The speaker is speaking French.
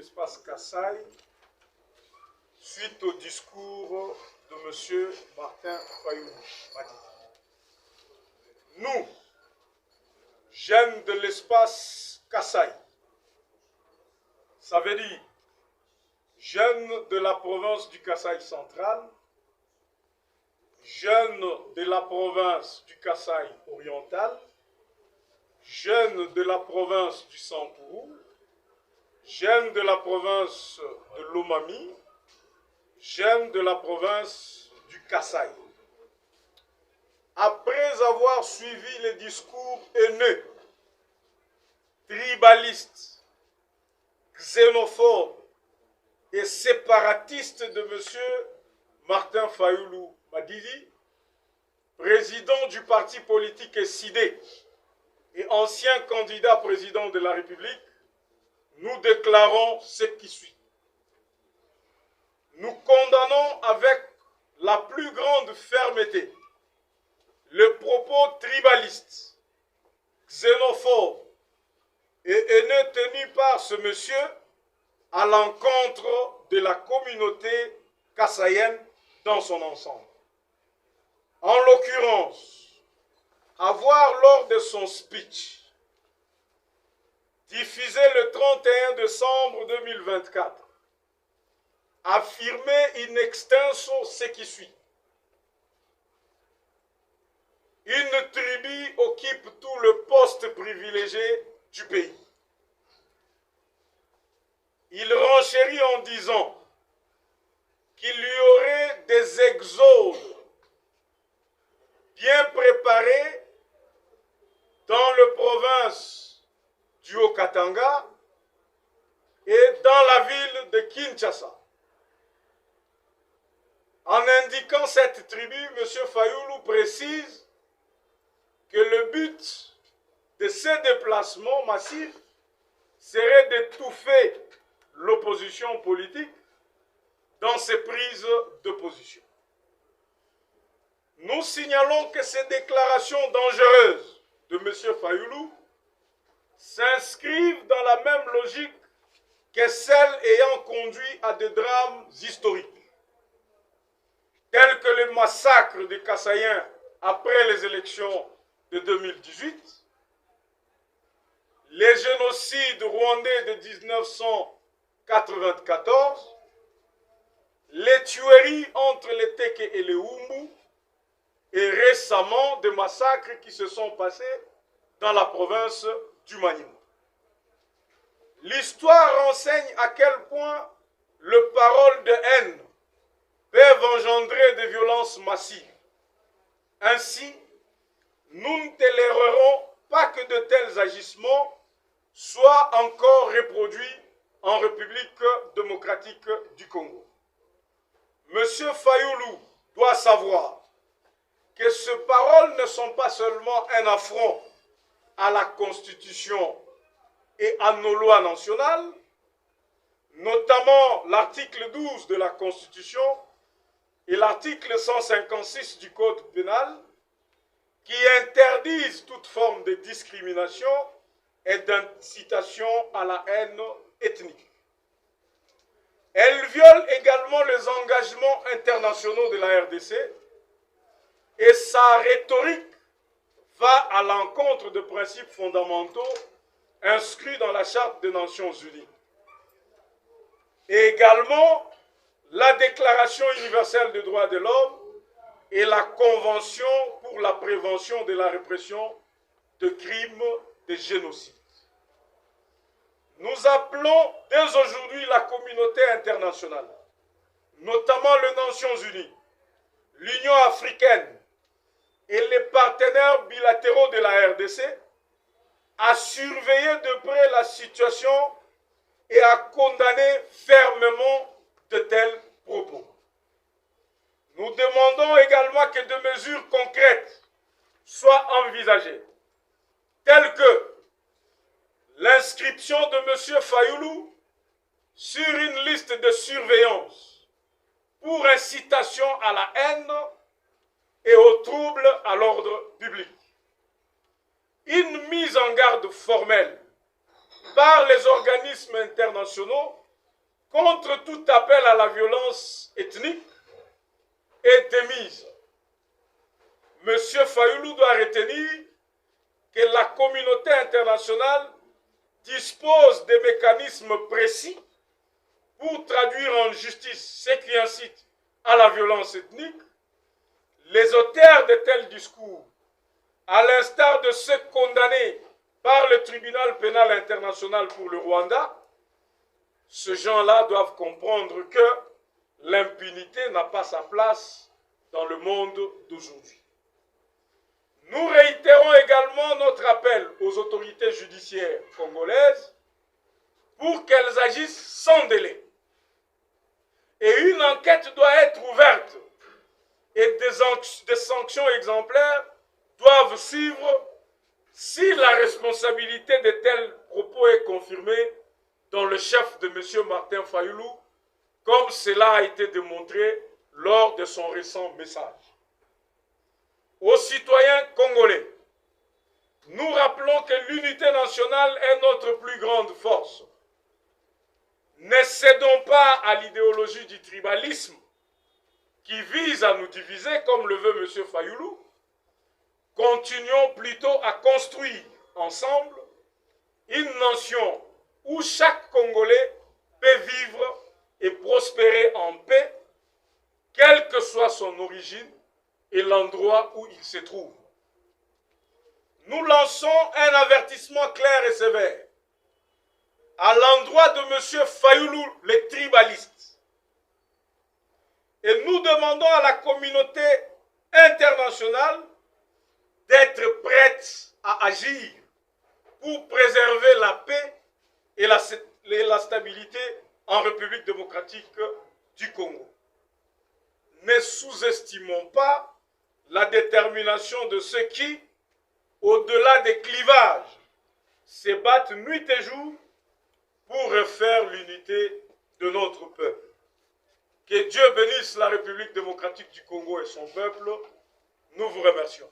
l'espace Kassai suite au discours de M. Martin Fayoulou. Nous, jeunes de l'espace Kassai, ça veut dire jeunes de la province du Kassai central, jeunes de la province du Kassai oriental, jeunes de la province du Sankourou, jeunes de la province de l'Omami, jeunes de la province du Kassai. Après avoir suivi les discours haineux, tribalistes, xénophobes et séparatistes de M. Martin Fayoulou Madidi, président du parti politique SID et ancien candidat président de la République, nous déclarons ce qui suit. Nous condamnons avec la plus grande fermeté le propos tribaliste, xénophobe et haineux tenu par ce monsieur à l'encontre de la communauté kassaïenne dans son ensemble. En l'occurrence, avoir lors de son speech, diffusé le 31 décembre 2024, affirmé in extenso ce qui suit. Une tribu occupe tout le poste privilégié du pays. Il renchérit en disant qu'il y aurait des exodes bien préparés dans la province du Haut-Katanga et dans la ville de Kinshasa. En indiquant cette tribu, M. Fayoulou précise que le but de ces déplacements massifs serait d'étouffer l'opposition politique dans ses prises de position. Nous signalons que ces déclarations dangereuses de M. Fayoulou s'inscrivent dans la même logique que celles ayant conduit à des drames historiques, tels que le massacre des Kassaïens après les élections de 2018, les génocides rwandais de 1994, les tueries entre les Teke et les Humbu, et récemment des massacres qui se sont passés dans la province du Maniema. L'histoire renseigne à quel point les paroles de haine peuvent engendrer des violences massives. Ainsi, nous ne tolérerons pas que de tels agissements soient encore reproduits en République démocratique du Congo. Monsieur Fayoulou doit savoir que ces paroles ne sont pas seulement un affront à la Constitution et à nos lois nationales, notamment l'article 12 de la Constitution et l'article 156 du Code pénal, qui interdisent toute forme de discrimination et d'incitation à la haine ethnique. Elle viole également les engagements internationaux de la RDC et sa rhétorique va à l'encontre de principes fondamentaux inscrits dans la Charte des Nations Unies. Et également la Déclaration universelle des droits de l'homme et la Convention pour la prévention de la répression de crimes de génocide. Nous appelons dès aujourd'hui la communauté internationale, notamment les Nations Unies, l'Union africaine et les partenaires bilatéraux de la RDC à surveiller de près la situation et à condamner fermement de tels propos. Nous demandons également que des mesures concrètes soient envisagées, telles que l'inscription de M. Fayoulou sur une liste de surveillance pour incitation à la haine et aux troubles à l'ordre public. Une mise en garde formelle par les organismes internationaux contre tout appel à la violence ethnique est démise. M. Fayoulou doit retenir que la communauté internationale dispose de mécanismes précis pour traduire en justice ce qui incite à la violence ethnique. Les auteurs de tels discours, à l'instar de ceux condamnés par le tribunal pénal international pour le Rwanda, ces gens-là doivent comprendre que l'impunité n'a pas sa place dans le monde d'aujourd'hui. Nous réitérons également notre appel aux autorités judiciaires congolaises pour qu'elles agissent sans délai. Et une enquête doit être ouverte et des sanctions exemplaires doivent suivre si la responsabilité de tels propos est confirmée dans le chef de M. Martin Fayoulou, comme cela a été démontré lors de son récent message. Aux citoyens congolais, nous rappelons que l'unité nationale est notre plus grande force. Ne cédons pas à l'idéologie du tribalisme qui vise à nous diviser comme le veut M. Fayoulou. Continuons plutôt à construire ensemble une nation où chaque Congolais peut vivre et prospérer en paix, quelle que soit son origine et l'endroit où il se trouve. Nous lançons un avertissement clair et sévère à l'endroit de M. Fayoulou, les tribalistes. Et nous demandons à la communauté internationale d'être prête à agir pour préserver la paix et la stabilité en République démocratique du Congo. Ne sous-estimons pas la détermination de ceux qui, au-delà des clivages, se battent nuit et jour pour refaire l'unité de notre peuple. Que Dieu bénisse la République démocratique du Congo et son peuple. Nous vous remercions.